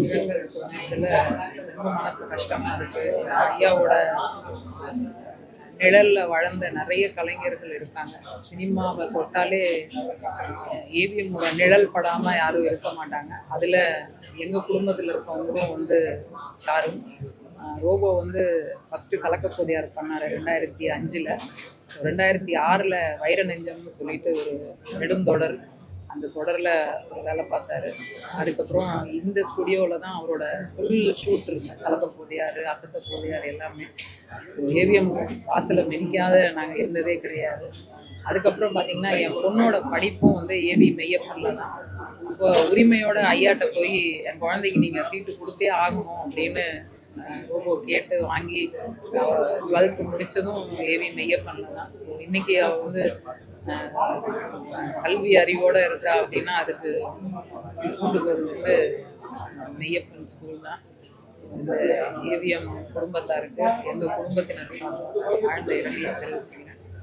இரங்கல் இதில் ரொம்ப மனசு கஷ்டமாக இருக்குது. ஐயாவோட நிழலில் வளர்ந்த நிறைய கலைஞர்கள் இருக்காங்க. சினிமாவை தொட்டாலே ஏவிஎம்மோட நிழல் படாமல் யாரும் இருக்க மாட்டாங்க. அதில் எங்கள் குடும்பத்தில் இருக்கவங்களும் வந்து சாரும் ரோபோ வந்து ஃபஸ்ட்டு கலக்கப்போதையார் பண்ணார் 2005. ஸோ 2006 வைர நெஞ்சம்னு சொல்லிட்டு ஒரு நெடுந்தொடர், அந்த தொடரில் ஒரு வேலை பார்த்தாரு. அதுக்கப்புறம் இந்த ஸ்டுடியோவில் தான் அவரோட ஃபுல் ஷூட் இருக்கு. கலக்கப்போதையார், அசத்தப்போதையார் எல்லாமே. ஸோ ஏவிஎம் வாசலை மிதிக்காத நாங்கள் இருந்ததே கிடையாது. அதுக்கப்புறம் பார்த்திங்கன்னா என் பொண்ணோட படிப்பும் வந்து ஏவி மெய்யப்பனில் தான். இப்போ உரிமையோட ஐயாட்ட போய் என் குழந்தைக்கு நீங்கள் சீட்டு கொடுத்தே ஆகணும் அப்படின்னு ரோபோ கேட்டு வாங்கி 12th முடித்ததும் ஏவி மெய்யப்பனில் தான். ஸோ இன்றைக்கி அவள் வந்து கல்வி அறிவோடு இருக்கா அப்படின்னா அதுக்கு தூண்டுகோல் வந்து மெய்யப்பன் ஸ்கூல் தான். ஸோ இந்த ஏவிஎம் குடும்பத்தாருக்கு எங்கள் குடும்பத்தினருக்கு ஆழ்ந்த இரங்கலை தெரிவிச்சுக்கிறேன்.